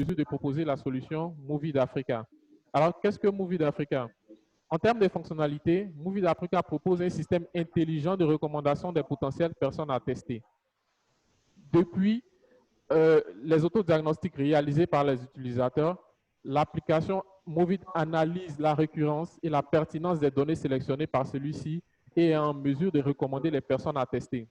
mesure de proposer la solution Movid Africa. Alors, qu'est-ce que Movid Africa? En termes de fonctionnalités, Movid Africa propose un système intelligent de recommandation des potentielles personnes à tester. Depuis les autodiagnostics réalisés par les utilisateurs, l'application Movid analyse la récurrence et la pertinence des données sélectionnées par celui-ci et est en mesure de recommander les personnes à tester.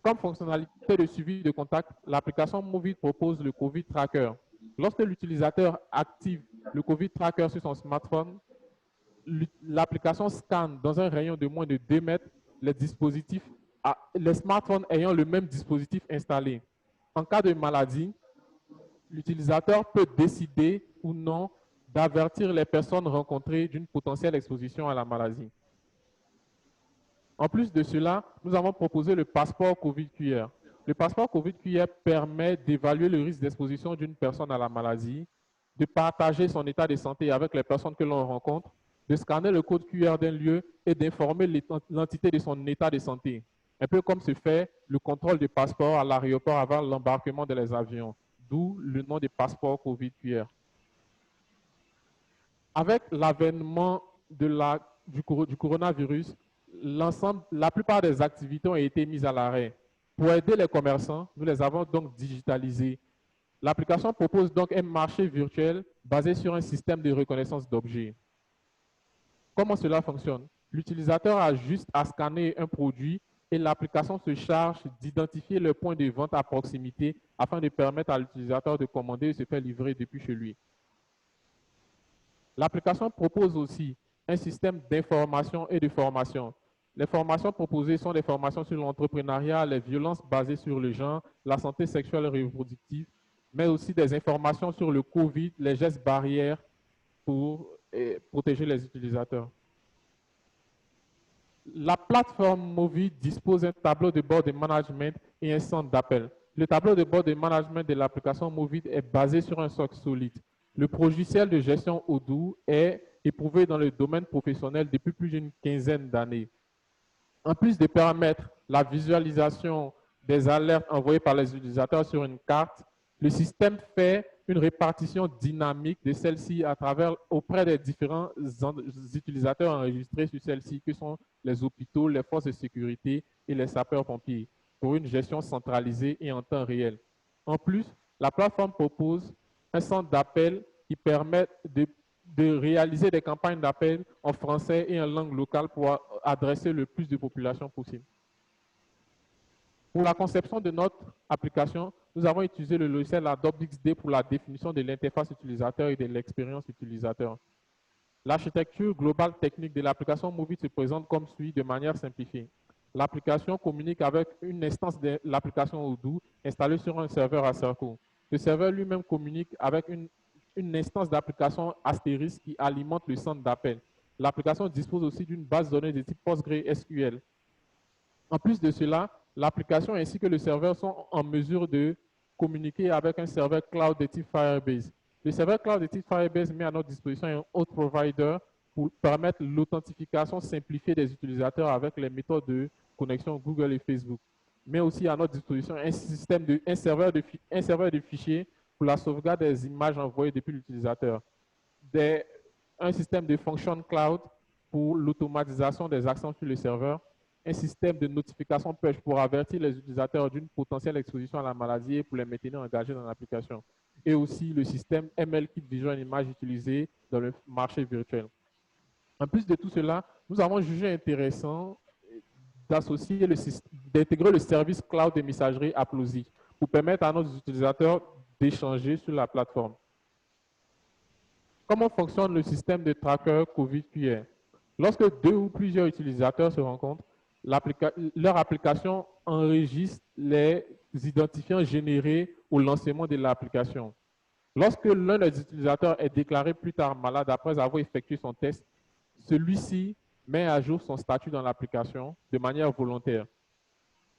Comme fonctionnalité de suivi de contact, l'application Movid propose le COVID Tracker. Lorsque l'utilisateur active le COVID Tracker sur son smartphone, l'application scanne dans un rayon de moins de 2 mètres les dispositifs, les smartphones ayant le même dispositif installé. En cas de maladie, l'utilisateur peut décider ou non d'avertir les personnes rencontrées d'une potentielle exposition à la maladie. En plus de cela, nous avons proposé le passeport COVID-QR. Le passeport COVID-QR permet d'évaluer le risque d'exposition d'une personne à la maladie, de partager son état de santé avec les personnes que l'on rencontre, de scanner le code QR d'un lieu et d'informer l'entité de son état de santé. Un peu comme se fait le contrôle du passeport à l'aéroport avant l'embarquement dans les avions, d'où le nom de passeport COVID-QR. Avec l'avènement du coronavirus, la plupart des activités ont été mises à l'arrêt. Pour aider les commerçants, nous les avons donc digitalisées. L'application propose donc un marché virtuel basé sur un système de reconnaissance d'objets. Comment cela fonctionne? L'utilisateur a juste à scanner un produit et l'application se charge d'identifier le point de vente à proximité afin de permettre à l'utilisateur de commander et se faire livrer depuis chez lui. L'application propose aussi un système d'information et de formation. Les formations proposées sont des formations sur l'entrepreneuriat, les violences basées sur le genre, la santé sexuelle et reproductive, mais aussi des informations sur le COVID, les gestes barrières pour protéger les utilisateurs. La plateforme Movid dispose d'un tableau de bord de management et un centre d'appel. Le tableau de bord de management de l'application Movid est basé sur un socle solide. Le logiciel de gestion Odoo est éprouvé dans le domaine professionnel depuis plus d'une quinzaine d'années. En plus de permettre la visualisation des alertes envoyées par les utilisateurs sur une carte, le système fait une répartition dynamique de celles-ci auprès des différents utilisateurs enregistrés sur celles-ci, que sont les hôpitaux, les forces de sécurité et les sapeurs-pompiers, pour une gestion centralisée et en temps réel. En plus, la plateforme propose un centre d'appel qui permet de réaliser des campagnes d'appel en français et en langue locale pour adresser le plus de population possible. Pour la conception de notre application, nous avons utilisé le logiciel Adobe XD pour la définition de l'interface utilisateur et de l'expérience utilisateur. L'architecture globale technique de l'application Movid se présente comme suit de manière simplifiée. L'application communique avec une instance de l'application Odoo installée sur un serveur à Circle. Le serveur lui-même communique avec une instance d'application astérisque qui alimente le centre d'appel. L'application dispose aussi d'une base de données de type PostgreSQL. En plus de cela, l'application ainsi que le serveur sont en mesure de communiquer avec un serveur cloud de type Firebase. Le serveur cloud de type Firebase met à notre disposition un autre provider pour permettre l'authentification simplifiée des utilisateurs avec les méthodes de connexion Google et Facebook. Mais aussi à notre disposition un serveur de fichiers pour la sauvegarde des images envoyées depuis l'utilisateur. Un système de function cloud pour l'automatisation des actions sur le serveur, un système de notification push pour avertir les utilisateurs d'une potentielle exposition à la maladie et pour les maintenir engagés dans l'application. Et aussi le système ML-Kit Visual Image utilisé dans le marché virtuel. En plus de tout cela, nous avons jugé intéressant d'intégrer le service cloud de messagerie Applozy pour permettre à nos utilisateurs d'échanger sur la plateforme. Comment fonctionne le système de tracker COVID-QR? Lorsque 2 ou plusieurs utilisateurs se rencontrent, leur application enregistre les identifiants générés au lancement de l'application. Lorsque l'un des utilisateurs est déclaré plus tard malade après avoir effectué son test, celui-ci met à jour son statut dans l'application de manière volontaire.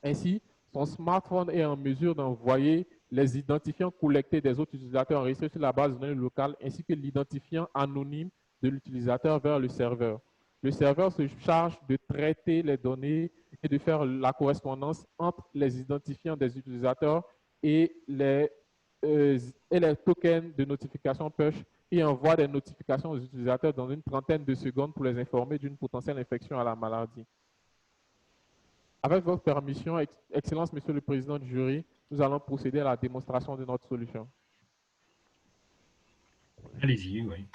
Ainsi, son smartphone est en mesure d'envoyer les identifiants collectés des autres utilisateurs enregistrés sur la base de données locale ainsi que l'identifiant anonyme de l'utilisateur vers le serveur. Le serveur se charge de traiter les données et de faire la correspondance entre les identifiants des utilisateurs et les et les tokens de notification push et envoie des notifications aux utilisateurs dans une trentaine de secondes pour les informer d'une potentielle infection à la maladie. Avec votre permission, Excellence, Monsieur le Président du jury, nous allons procéder à la démonstration de notre solution. Allez-y, oui.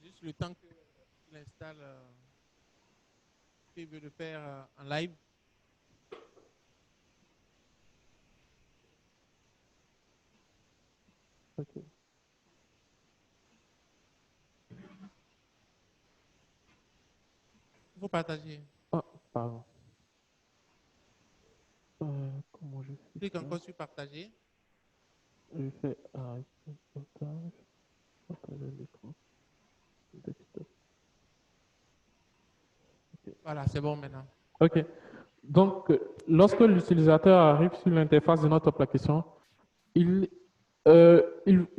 Juste le temps qu'il installe, il veut le faire en live. Ok. Il faut partager. Ah, pardon. Comment je fais? Clique encore sur partager. Je fais partage, partager l'écran. Desktop. Okay. Voilà, c'est bon maintenant. OK. Donc, lorsque l'utilisateur arrive sur l'interface de notre application, il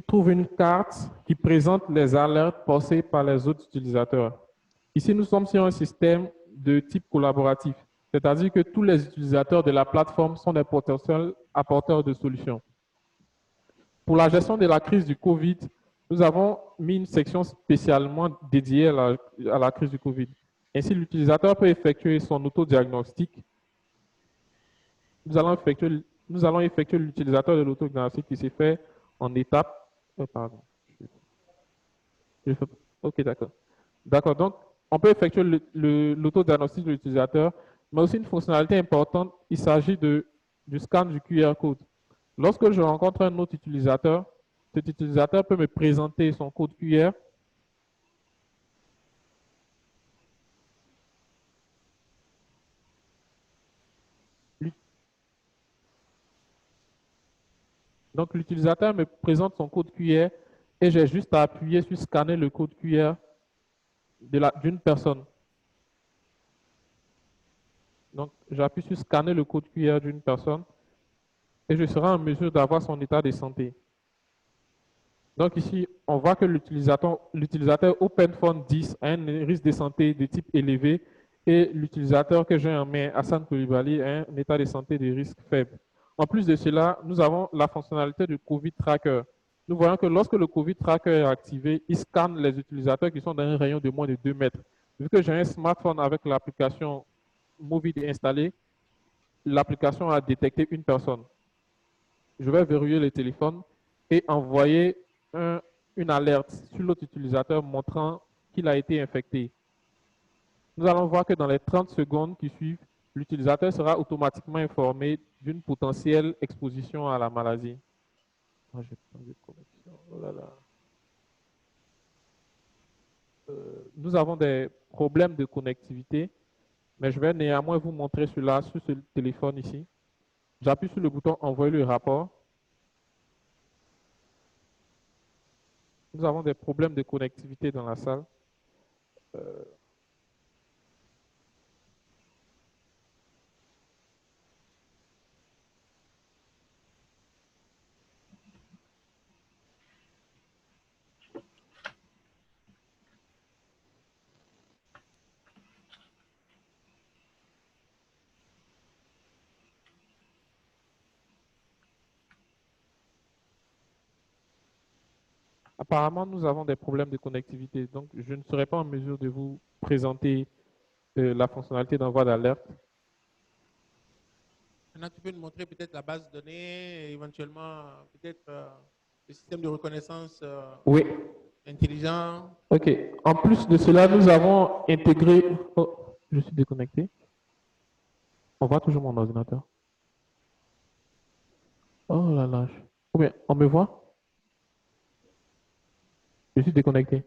trouve une carte qui présente les alertes passées par les autres utilisateurs. Ici, nous sommes sur un système de type collaboratif, c'est-à-dire que tous les utilisateurs de la plateforme sont des potentiels apporteurs de solutions. Pour la gestion de la crise du COVID, nous avons mis une section spécialement dédiée à la crise du COVID. Ainsi, l'utilisateur peut effectuer son autodiagnostic. Nous allons effectuer l'utilisateur de l'autodiagnostic qui s'est fait en étapes. Pardon. OK, d'accord. D'accord, donc on peut effectuer l'autodiagnostic de l'utilisateur, mais aussi une fonctionnalité importante, il s'agit du scan du QR code. Lorsque je rencontre un autre utilisateur, cet utilisateur peut me présenter son code QR. Donc, l'utilisateur me présente son code QR et j'ai juste à appuyer sur scanner le code QR d'une personne. Donc, j'appuie sur scanner le code QR d'une personne et je serai en mesure d'avoir son état de santé. Donc ici, on voit que l'utilisateur OpenPhone 10 a un risque de santé de type élevé et l'utilisateur que j'ai en main, Hassan Koulibaly, a un état de santé de risque faible. En plus de cela, nous avons la fonctionnalité du COVID Tracker. Nous voyons que lorsque le COVID Tracker est activé, il scanne les utilisateurs qui sont dans un rayon de moins de 2 mètres. Vu que j'ai un smartphone avec l'application Movit installée, l'application a détecté une personne. Je vais verrouiller le téléphone et envoyer une alerte sur l'autre utilisateur montrant qu'il a été infecté. Nous allons voir que dans les 30 secondes qui suivent, l'utilisateur sera automatiquement informé d'une potentielle exposition à la maladie. Oh, j'ai pas de connexion. Oh là là. Nous avons des problèmes de connectivité, mais je vais néanmoins vous montrer cela sur ce téléphone ici. J'appuie sur le bouton envoyer le rapport. Nous avons des problèmes de connectivité dans la salle. Apparemment, nous avons des problèmes de connectivité, donc je ne serai pas en mesure de vous présenter la fonctionnalité d'envoi d'alerte. Maintenant, tu peux nous montrer peut-être la base de données, et éventuellement peut-être le système de reconnaissance Oui. intelligent. OK. En plus de cela, nous avons intégré... Oh, je suis déconnecté. On voit toujours mon ordinateur. Oh là là. Ou bien, on me voit? Je suis déconnecté.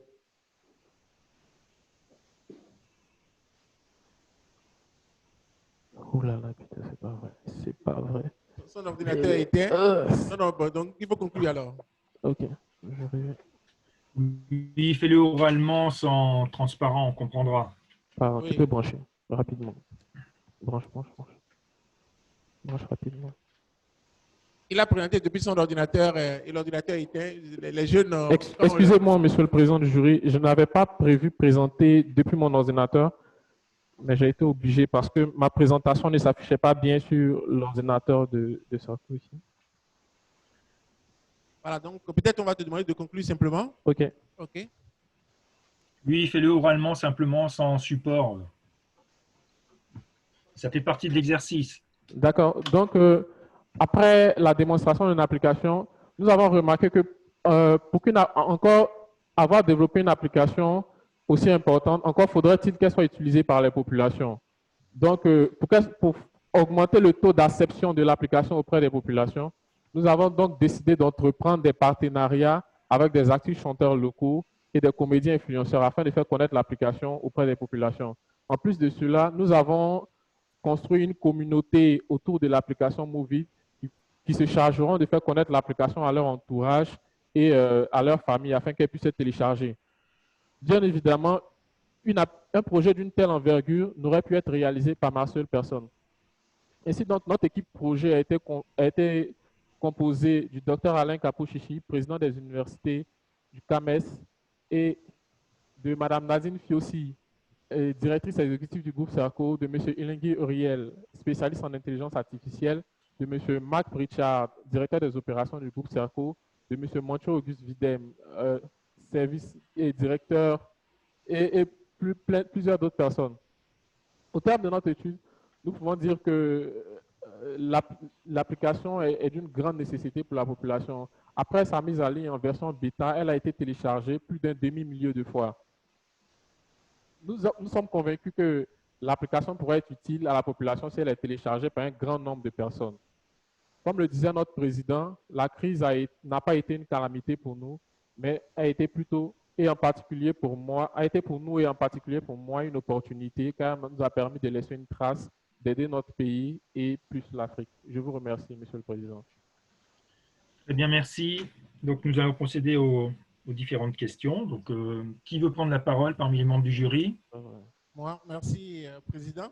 Oh là là, putain, c'est pas vrai. C'est pas vrai. Son ordinateur est éteint. Non, non, bon, donc il faut conclure alors. Ok. Je vais... Oui, fais-le oralement sans transparent, on comprendra. Pardon, tu Oui. peux brancher rapidement. Branche, branche, branche. Branche rapidement. Il a présenté depuis son ordinateur et l'ordinateur est éteint. Les jeunes. Excusez-moi, monsieur le président du jury, je n'avais pas prévu présenter depuis mon ordinateur, mais j'ai été obligé parce que ma présentation ne s'affichait pas bien sur l'ordinateur de Sarko ici. Voilà, donc peut-être on va te demander de conclure simplement. Ok. OK. Oui, fais-le oralement simplement sans support. Ça fait partie de l'exercice. D'accord. Donc, après la démonstration d'une application, nous avons remarqué que pour encore avoir développé une application aussi importante, encore faudrait-il qu'elle soit utilisée par les populations. Donc, pour augmenter le taux d'acception de l'application auprès des populations, nous avons donc décidé d'entreprendre des partenariats avec des artistes chanteurs locaux et des comédiens influenceurs afin de faire connaître l'application auprès des populations. En plus de cela, nous avons construit une communauté autour de l'application Movie qui se chargeront de faire connaître l'application à leur entourage et à leur famille afin qu'elle puisse être téléchargée. Bien évidemment, un projet d'une telle envergure n'aurait pu être réalisé par ma seule personne. Ainsi, donc, notre équipe projet a été composée du docteur Alain Kapouchichi, président des universités du CAMES, et de Mme Nadine Fiossi, directrice exécutive du groupe Cerco, de M. Ilengui Uriel, spécialiste en intelligence artificielle, de M. Marc Richard, directeur des opérations du groupe Cerco, de M. Moncho Auguste Videm, service et directeur, et plusieurs d'autres personnes. Au terme de notre étude, nous pouvons dire que l'application est d'une grande nécessité pour la population. Après sa mise en ligne en version bêta, elle a été téléchargée plus d'un demi-million de fois. Nous sommes convaincus que l'application pourrait être utile à la population si elle est téléchargée par un grand nombre de personnes. Comme le disait notre président, la crise n'a pas été une calamité pour nous, mais a été plutôt, et en particulier pour moi, a été pour nous et en particulier pour moi une opportunité car elle nous a permis de laisser une trace, d'aider notre pays et plus l'Afrique. Je vous remercie, Monsieur le Président. Très bien, merci. Donc, nous allons procéder aux différentes questions. Donc, qui veut prendre la parole parmi les membres du jury? Moi, merci, Président.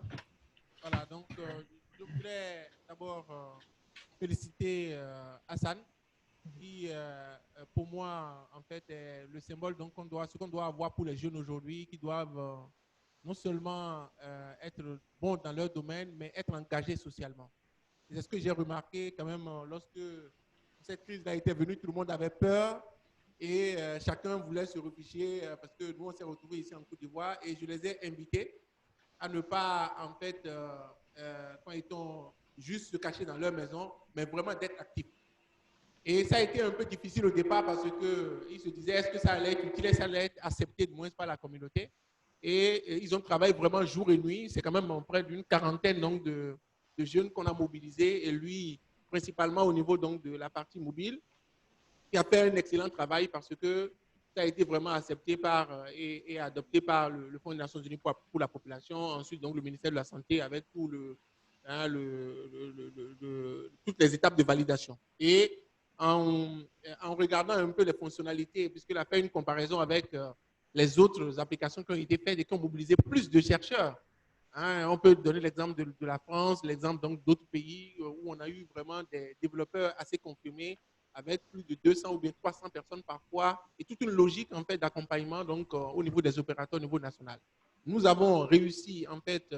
Voilà, donc je voudrais d'abord féliciter Hassan, qui, pour moi, en fait, est le symbole ce qu'on doit avoir pour les jeunes aujourd'hui, qui doivent non seulement être bons dans leur domaine, mais être engagés socialement. C'est ce que j'ai remarqué quand même lorsque cette crise a été venue, tout le monde avait peur et chacun voulait se réfugier parce que nous, on s'est retrouvés ici en Côte d'Ivoire et je les ai invités à ne pas, en fait, quand ils sont juste se cacher dans leur maison, mais vraiment d'être actifs. Et ça a été un peu difficile au départ parce qu'ils se disaient est-ce que ça allait être utile, est-ce que ça allait être accepté de moins par la communauté. Et ils ont travaillé vraiment jour et nuit. C'est quand même près d'une quarantaine donc, de jeunes qu'on a mobilisés. Et lui, principalement au niveau donc, de la partie mobile, qui a fait un excellent travail parce que ça a été vraiment accepté et adopté par le Fonds des Nations Unies pour la population. Ensuite, donc, le ministère de la Santé avec tout toutes les étapes de validation. Et en regardant un peu les fonctionnalités, puisqu'il a fait une comparaison avec les autres applications qui ont été faites et qui ont mobilisé plus de chercheurs. On peut donner l'exemple de la France, l'exemple d'autres pays où on a eu vraiment des développeurs assez confirmés avec plus de 200 ou bien 300 personnes parfois et toute une logique en fait d'accompagnement donc au niveau des opérateurs au niveau national. Nous avons réussi en fait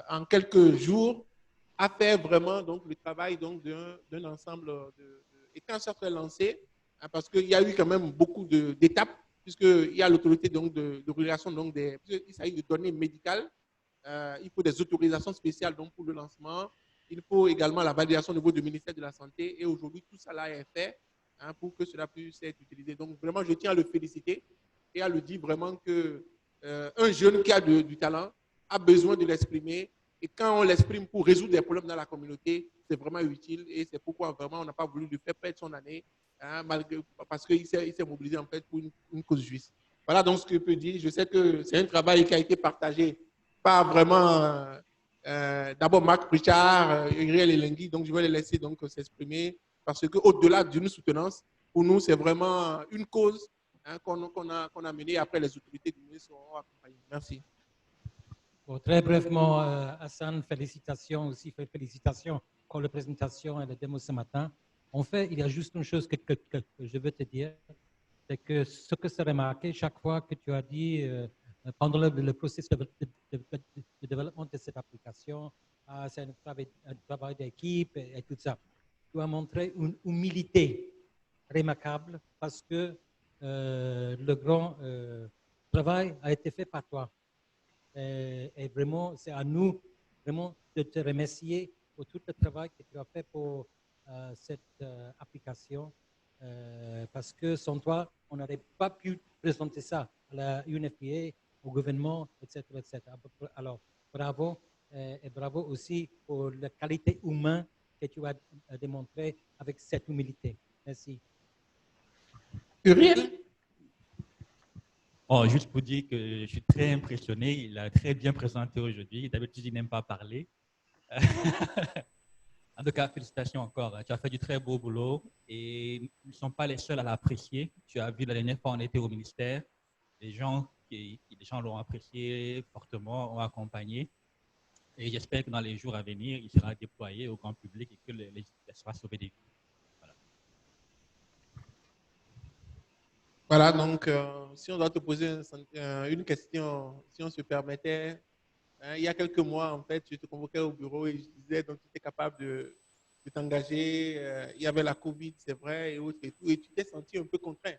en quelques jours à faire vraiment donc le travail donc d'un ensemble et quand ça s'est lancé parce qu'il y a eu quand même beaucoup d'étapes puisqu'il y a l'autorité donc de régulation donc il s'agit de données médicales. Il faut des autorisations spéciales donc, pour le lancement. Il faut également la validation au niveau du ministère de la Santé. Et aujourd'hui, tout cela est fait pour que cela puisse être utilisé. Donc, vraiment, je tiens à le féliciter et à le dire vraiment que un jeune qui a du talent a besoin de l'exprimer Et quand on l'exprime pour résoudre des problèmes dans la communauté, c'est vraiment utile. Et c'est pourquoi vraiment on n'a pas voulu lui faire perdre son année, hein, parce qu'il s'est mobilisé en fait pour une cause juste. Voilà donc ce que je peux dire. Je sais que c'est un travail qui a été partagé par vraiment d'abord Marc Richard, Uriel Elengui. Donc je vais les laisser donc s'exprimer parce qu'au-delà d'une soutenance, pour nous, c'est vraiment une cause, hein, qu'on a menée. Après, les autorités du ministère seront accompagnées. Merci. Bon, très brièvement, Hassan, félicitations aussi, félicitations pour la présentation et la démo ce matin. En fait, il y a juste une chose que je veux te dire, c'est que ce que c'est remarqué chaque fois que tu as dit pendant le processus de développement de cette application, c'est un travail d'équipe et tout ça. Tu as montré une humilité remarquable parce que le grand travail a été fait par toi. Et vraiment, c'est à nous vraiment de te remercier pour tout le travail que tu as fait pour cette application. Parce que sans toi, on n'aurait pas pu présenter ça à la UNFPA, au gouvernement, etc., etc. Alors, bravo et bravo aussi pour la qualité humaine que tu as démontrée avec cette humilité. Merci. Uriel? Oh, juste pour dire que je suis très impressionné. Il a très bien présenté aujourd'hui. D'habitude, il n'aime pas parler. En tout cas, félicitations encore. Tu as fait du très beau boulot et nous ne sommes pas les seuls à l'apprécier. Tu as vu la dernière fois, on était au ministère. Les gens l'ont apprécié fortement, ont accompagné. Et j'espère que dans les jours à venir, il sera déployé au grand public et que il sera sauvé des vies. Voilà, donc si on doit te poser une question, si on se permettait, hein, il y a quelques mois, en fait, je te convoquais au bureau et je disais donc tu étais capable de t'engager. Il y avait la Covid, c'est vrai, et autres et tout, et tu t'es senti un peu contraint.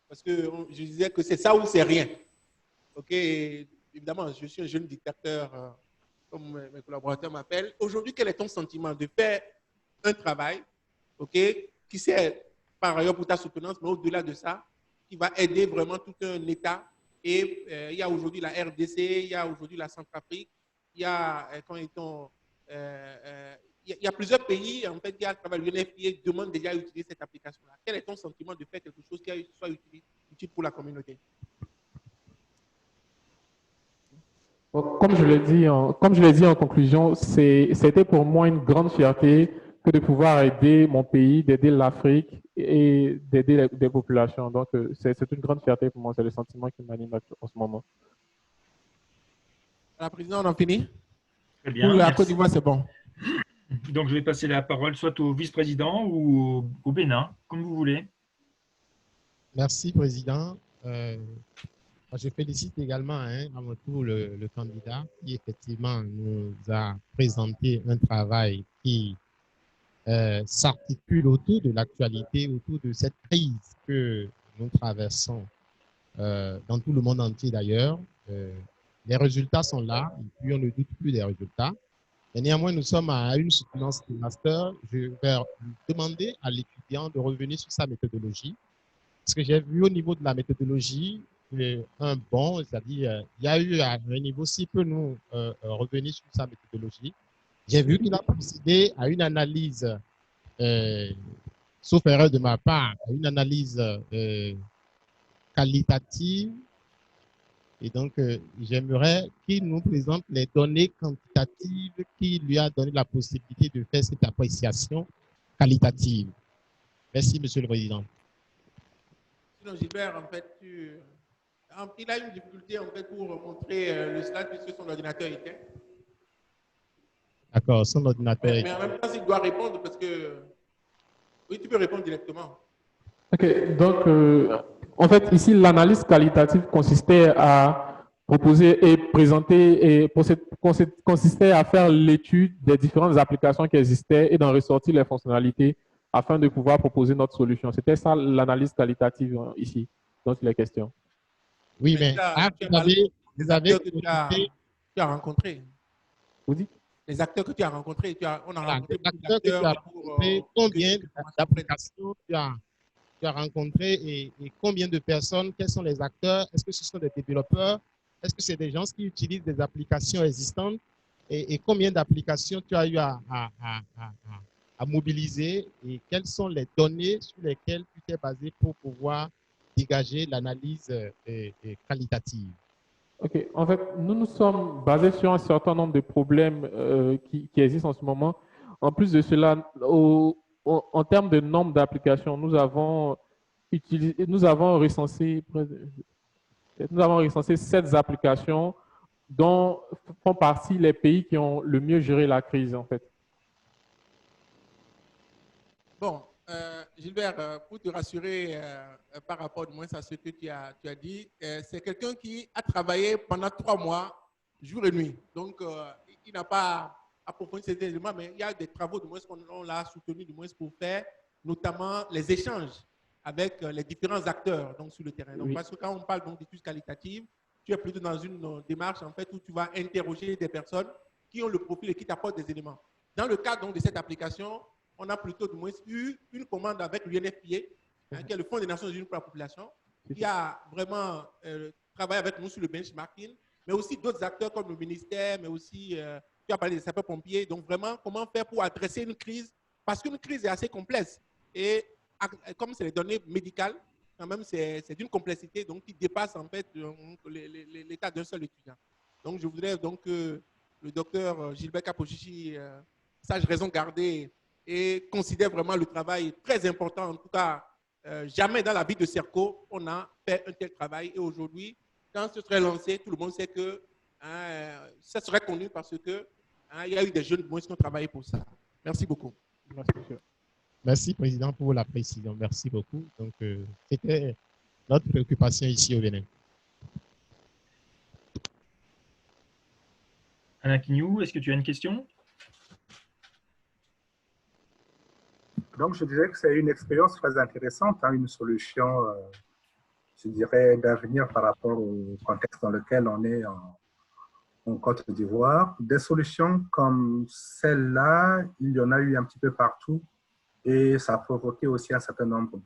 Parce que je disais que c'est ça ou c'est rien. OK, et évidemment, je suis un jeune dictateur, comme mes collaborateurs m'appellent. Aujourd'hui, quel est ton sentiment de faire un travail, OK, qui sert par ailleurs pour ta soutenance, mais au-delà de ça, qui va aider vraiment tout un État. Et il y a aujourd'hui la RDC, il y a aujourd'hui la Centrafrique, il y a, il y a plusieurs pays en fait, qui à travers l'UNFPA demandent déjà à utiliser cette application-là. Quel est ton sentiment de faire quelque chose qui soit utile pour la communauté? Comme je l'ai dit en conclusion, c'était pour moi une grande fierté que de pouvoir aider mon pays, d'aider l'Afrique et d'aider des populations. Donc, c'est une grande fierté pour moi. C'est le sentiment qui m'anime en ce moment. La présidente, on en finit? Très bien. Pour la Côte d'Ivoire, c'est bon. Donc, je vais passer la parole soit au vice-président ou au Bénin, comme vous voulez. Merci, Président. Je félicite également à mon tour le candidat qui effectivement nous a présenté un travail qui s'articule autour de l'actualité, autour de cette crise que nous traversons dans tout le monde entier d'ailleurs. Les résultats sont là, et puis on ne doute plus des résultats. Et néanmoins, nous sommes à une soutenance du master. Je vais demander à l'étudiant de revenir sur sa méthodologie. Parce que j'ai vu au niveau de la méthodologie, un bon, c'est-à-dire il y a eu à un niveau, s'il peut nous revenir sur sa méthodologie. J'ai vu qu'il a procédé à une analyse, sauf erreur de ma part, à une analyse qualitative. Et donc, j'aimerais qu'il nous présente les données quantitatives qui lui a donné la possibilité de faire cette appréciation qualitative. Merci, Monsieur le Président. Sinon, Gilbert, en fait, il a une difficulté en fait, pour montrer le slide puisque son ordinateur était. D'accord, son ordinateur Mais en même temps, s'il doit répondre, parce que... Oui, tu peux répondre directement. OK, donc, en fait, ici, l'analyse qualitative consistait à proposer et présenter, et consistait à faire l'étude des différentes applications qui existaient et d'en ressortir les fonctionnalités afin de pouvoir proposer notre solution. C'était ça l'analyse qualitative ici, dont il est question. Oui, mais vous avez que tu as rencontrés. Vous dites? Les acteurs que tu as rencontrés, on a rencontré les acteurs que tu as rencontrés, combien d'applications tu as rencontré et combien de personnes, quels sont les acteurs, est-ce que ce sont des développeurs, est-ce que c'est des gens qui utilisent des applications existantes, et combien d'applications tu as eu à mobiliser et quelles sont les données sur lesquelles tu t'es basé pour pouvoir dégager l'analyse qualitative? OK. En fait, nous nous sommes basés sur un certain nombre de problèmes qui existent en ce moment. En plus de cela, en termes de nombre d'applications, nous avons recensé 7 applications dont font partie les pays qui ont le mieux géré la crise, en fait. Bon, Gilbert, pour te rassurer par rapport du moins à ce que tu as dit, c'est quelqu'un qui a travaillé pendant 3 mois, jour et nuit. Donc, il n'a pas approfondi ces éléments, mais il y a des travaux du moins qu'on l'a soutenu du moins pour faire, notamment les échanges avec les différents acteurs donc, sur le terrain. Donc, Oui. parce que quand on parle d'études qualitatives, tu es plutôt dans une démarche en fait où tu vas interroger des personnes qui ont le profil et qui t'apportent des éléments. Dans le cadre donc, de cette application, on a plutôt du moins eu une commande avec l'UNFPA, qui est le Fonds des Nations Unies pour la population, qui a vraiment travaillé avec nous sur le benchmarking, mais aussi d'autres acteurs comme le ministère, mais aussi, tu as parlé des sapeurs-pompiers. Donc, vraiment, comment faire pour adresser une crise, parce qu'une crise est assez complexe. Et comme c'est les données médicales, quand même, c'est d'une complexité donc, qui dépasse en fait l'état d'un seul étudiant. Donc, je voudrais donc que le docteur Gilbert Kapochichi sache raison garder et considère vraiment le travail très important. En tout cas, jamais dans la vie de CERCO, on a fait un tel travail. Et aujourd'hui, quand ce serait lancé, tout le monde sait que ça serait connu parce que il y a eu des jeunes qui ont travaillé pour ça. Merci beaucoup. Merci, monsieur. Merci, Président, pour la précision. Merci beaucoup. Donc, c'était notre préoccupation ici au Bénin. Alain Quignou, est-ce que tu as une question? Donc, je dirais que c'est une expérience très intéressante, hein, une solution, je dirais, d'avenir par rapport au contexte dans lequel on est en Côte d'Ivoire. Des solutions comme celle-là, il y en a eu un petit peu partout et ça a provoqué aussi un certain nombre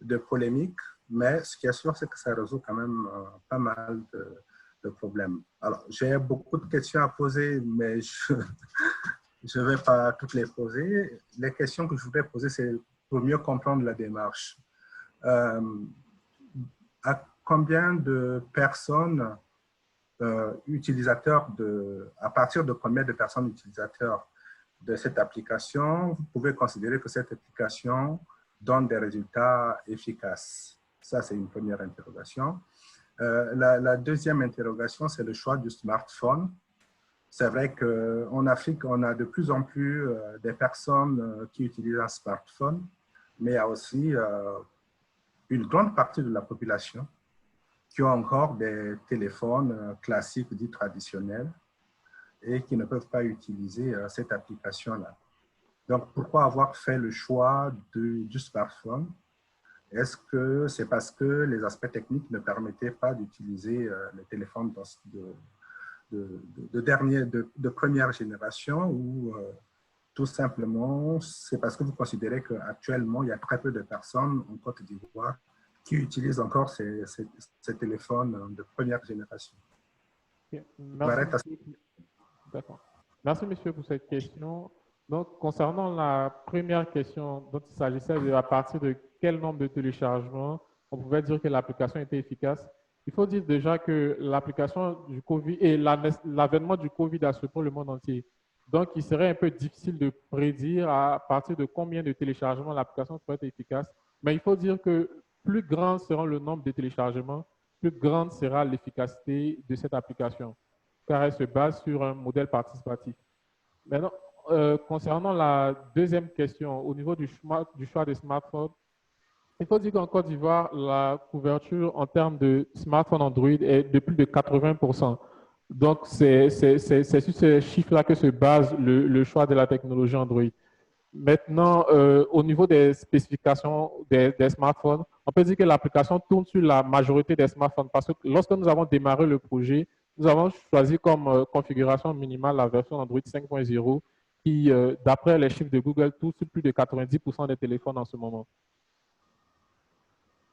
de polémiques. Mais ce qui est sûr, c'est que ça résout quand même pas mal de problèmes. Alors, j'ai beaucoup de questions à poser, mais je ne vais pas toutes les poser. Les questions que je voudrais poser, c'est pour mieux comprendre la démarche. À combien de personnes utilisateurs à partir de combien de personnes utilisateurs de cette application, vous pouvez considérer que cette application donne des résultats efficaces? Ça, c'est une première interrogation. La deuxième interrogation, c'est le choix du smartphone. C'est vrai qu'en Afrique, on a de plus en plus des personnes qui utilisent un smartphone, mais il y a aussi une grande partie de la population qui ont encore des téléphones classiques dits traditionnels et qui ne peuvent pas utiliser cette application-là. Donc, pourquoi avoir fait le choix du smartphone? Est-ce que c'est parce que les aspects techniques ne permettaient pas d'utiliser les téléphones de première génération ou tout simplement c'est parce que vous considérez qu'actuellement il y a très peu de personnes en Côte d'Ivoire qui utilisent encore ces téléphones de première génération? Merci. D'accord. Merci, monsieur, pour cette question. Donc, concernant la première question dont il s'agissait de à partir de quel nombre de téléchargements on pouvait dire que l'application était efficace, il faut dire déjà que l'application du Covid et l'avènement du Covid a secoué le monde entier. Donc, il serait un peu difficile de prédire à partir de combien de téléchargements l'application pourrait être efficace. Mais il faut dire que plus grand sera le nombre de téléchargements, plus grande sera l'efficacité de cette application, car elle se base sur un modèle participatif. Maintenant, concernant la deuxième question, au niveau du choix des smartphones, il faut dire qu'en Côte d'Ivoire, la couverture en termes de smartphones Android est de plus de 80%. Donc, c'est sur ces chiffres-là que se base le choix de la technologie Android. Maintenant, au niveau des spécifications des smartphones, on peut dire que l'application tourne sur la majorité des smartphones parce que lorsque nous avons démarré le projet, nous avons choisi comme configuration minimale la version Android 5.0 qui, d'après les chiffres de Google, tourne sur plus de 90% des téléphones en ce moment.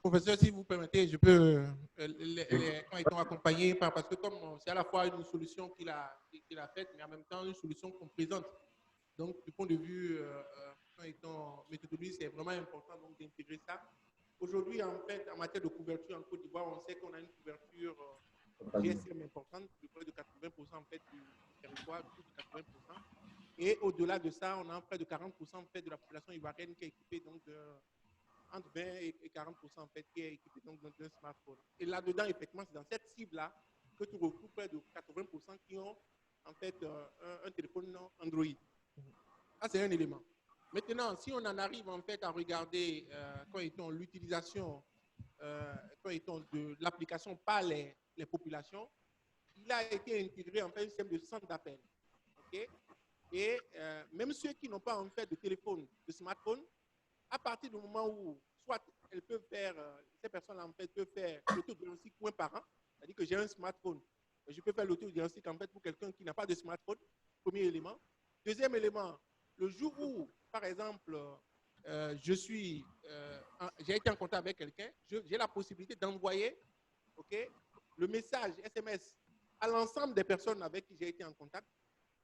Professeur, si vous permettez, je peux quand ils sont accompagnés parce que comme c'est à la fois une solution qu'il a faite, mais en même temps une solution qu'on présente. Donc, du point de vue quand étant méthodologie, c'est vraiment important d'intégrer ça. Aujourd'hui, en fait, en matière de couverture en Côte d'Ivoire, on sait qu'on a une couverture GSM importante, de près de 80% en fait du territoire, plus de 80%. Et au-delà de ça, on a près de 40% en fait de la population ivoirienne qui est équipée donc entre 20 et 40% en fait qui est équipée donc d'un smartphone. Et là-dedans, effectivement, c'est dans cette cible-là que tu retrouves près de 80% qui ont en fait un téléphone Android. Ça, c'est un élément. Maintenant, si on en arrive en fait à regarder quand étant l'utilisation de l'application par les populations, il a été intégré en fait un système de centre d'appel. Okay? Et même ceux qui n'ont pas en fait de téléphone, de smartphone, à partir du moment où soit elles peuvent faire, ces personnes-là en fait peuvent faire l'autodiagnostic point par an, c'est-à-dire que j'ai un smartphone, je peux faire l'autodiagnostic en fait pour quelqu'un qui n'a pas de smartphone, premier élément. Deuxième élément, le jour où, par exemple, j'ai été en contact avec quelqu'un, j'ai la possibilité d'envoyer le message SMS à l'ensemble des personnes avec qui j'ai été en contact,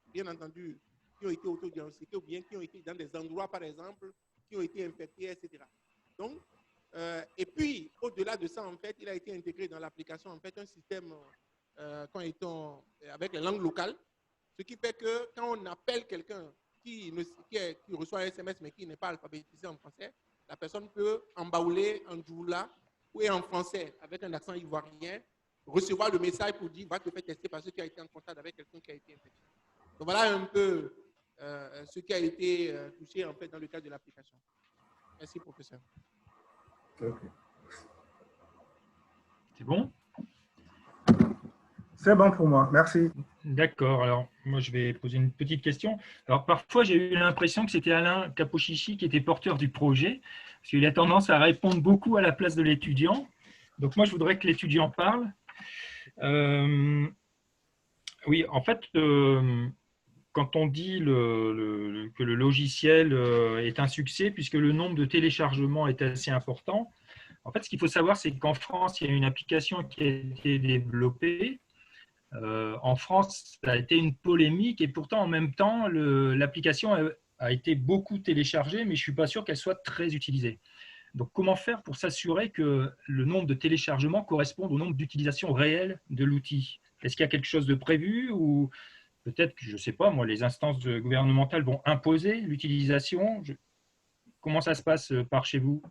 bien entendu, qui ont été autodiagnostiquées ou bien qui ont été dans des endroits, par exemple, qui ont été infectés, etc. Donc, et puis, au-delà de ça, en fait, il a été intégré dans l'application, en fait, un système avec les langues locales, ce qui fait que quand on appelle quelqu'un qui reçoit un SMS mais qui n'est pas alphabétisé en français, la personne peut embauler en djoula ou en français avec un accent ivoirien, recevoir le message pour dire va te faire tester parce que tu as été en contact avec quelqu'un qui a été infecté. Donc voilà un peu ce qui a été touché en fait dans le cadre de l'application. Merci, professeur. Okay. C'est bon? C'est bon pour moi, merci. D'accord, alors moi je vais poser une petite question. Alors parfois j'ai eu l'impression que c'était Alain Capochichi qui était porteur du projet, parce qu'il a tendance à répondre beaucoup à la place de l'étudiant. Donc moi je voudrais que l'étudiant parle. Oui, en fait, quand on dit que le logiciel est un succès, puisque le nombre de téléchargements est assez important, en fait ce qu'il faut savoir c'est qu'en France il y a une application qui a été développée. En France, ça a été une polémique et pourtant, en même temps, l'application a été beaucoup téléchargée, mais je ne suis pas sûr qu'elle soit très utilisée. Donc, comment faire pour s'assurer que le nombre de téléchargements corresponde au nombre d'utilisations réelles de l'outil? Est-ce qu'il y a quelque chose de prévu ou peut-être que, je ne sais pas, moi, les instances gouvernementales vont imposer l'utilisation? Comment ça se passe par chez vous?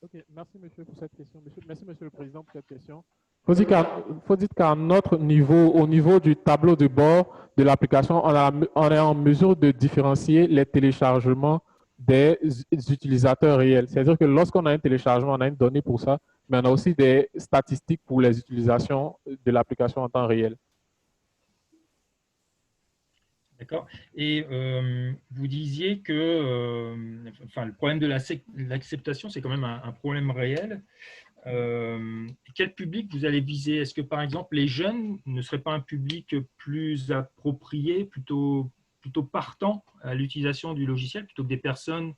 Ok, merci monsieur pour cette question. Merci monsieur le président pour cette question. Il faut dire qu'à notre niveau, au niveau du tableau de bord de l'application, on est en mesure de différencier les téléchargements des utilisateurs réels. C'est-à-dire que lorsqu'on a un téléchargement, on a une donnée pour ça, mais on a aussi des statistiques pour les utilisations de l'application en temps réel. D'accord. Et vous disiez que le problème de l'acceptation, c'est quand même un problème réel. Quel public vous allez viser? Est-ce que, par exemple, les jeunes ne seraient pas un public plus approprié, plutôt partant à l'utilisation du logiciel, plutôt que des personnes,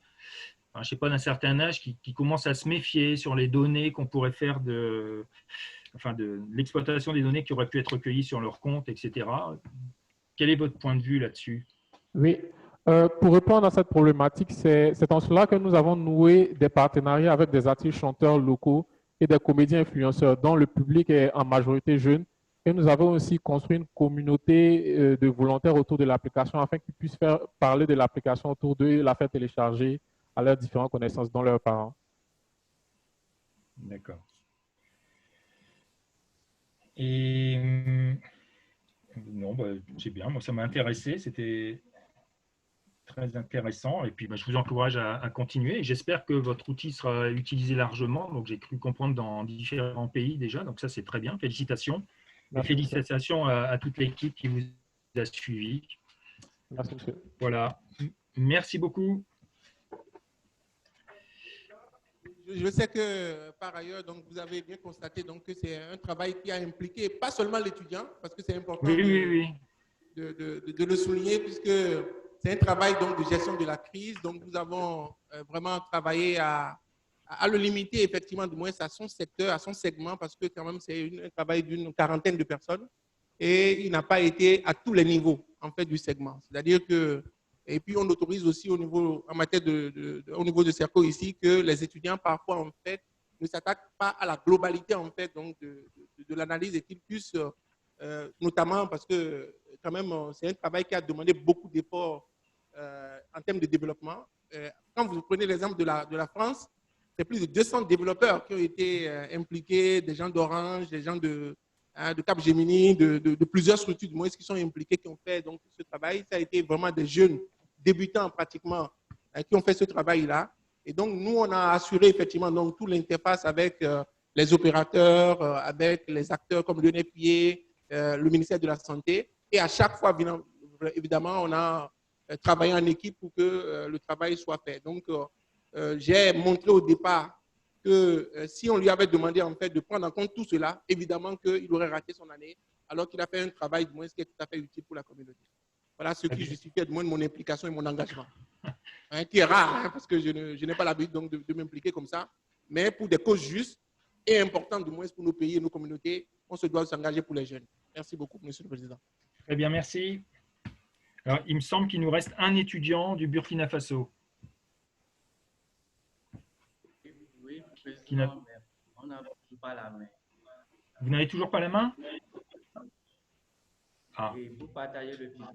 je ne sais pas, d'un certain âge qui commencent à se méfier sur les données qu'on pourrait faire de l'exploitation des données qui auraient pu être recueillies sur leur compte, etc. Quel est votre point de vue là-dessus? Oui, pour répondre à cette problématique, c'est en cela que nous avons noué des partenariats avec des artistes chanteurs locaux et des comédiens influenceurs dont le public est en majorité jeune. Et nous avons aussi construit une communauté de volontaires autour de l'application afin qu'ils puissent faire parler de l'application autour d'eux et la faire télécharger à leurs différentes connaissances, dont leurs parents. D'accord. Et non, c'est bien, moi ça m'a intéressé, c'était très intéressant et puis je vous encourage à continuer et j'espère que votre outil sera utilisé largement, donc j'ai cru comprendre dans différents pays déjà, donc ça c'est très bien, félicitations. Merci, et félicitations à toute l'équipe qui vous a suivi. Merci monsieur. Voilà, merci beaucoup. Je sais que par ailleurs, donc, vous avez bien constaté donc, que c'est un travail qui a impliqué pas seulement l'étudiant, parce que c'est important de le souligner, puisque c'est un travail donc, de gestion de la crise. Donc, nous avons vraiment travaillé à à le limiter effectivement du moins à son secteur, à son segment, parce que quand même c'est un travail d'une quarantaine de personnes et il n'a pas été à tous les niveaux en fait du segment. C'est-à-dire que, et puis on autorise aussi au niveau, en matière au niveau de Cerco ici, que les étudiants parfois en fait ne s'attaquent pas à la globalité en fait donc de l'analyse et qu'ils puissent, notamment parce que quand même c'est un travail qui a demandé beaucoup d'efforts en termes de développement. Quand vous prenez l'exemple de la France, c'est plus de 200 développeurs qui ont été impliqués, des gens d'Orange, des gens de Capgemini, de plusieurs structures du moins qui sont impliqués, qui ont fait donc, ce travail. Ça a été vraiment des jeunes débutants pratiquement qui ont fait ce travail-là. Et donc, nous, on a assuré effectivement donc, toute l'interface avec les opérateurs, avec les acteurs comme l'UNFPA, le ministère de la Santé. Et à chaque fois, évidemment, on a travaillé en équipe pour que le travail soit fait. Donc, j'ai montré au départ que si on lui avait demandé en fait de prendre en compte tout cela, évidemment qu'il aurait raté son année, alors qu'il a fait un travail du moins qui est tout à fait utile pour la communauté. Voilà ce qui justifie du moins mon implication et mon engagement, hein, qui est rare, hein, parce que je n'ai pas l'habitude donc de m'impliquer comme ça, mais pour des causes justes et importantes du moins pour nos pays et nos communautés, on se doit s'engager pour les jeunes. Merci beaucoup, Monsieur le Président. Très bien, merci. Alors, il me semble qu'il nous reste un étudiant du Burkina Faso. Oui, président, mais on n'a toujours pas la main. Vous n'avez toujours pas la main? Ah. Et vous partagez le micro.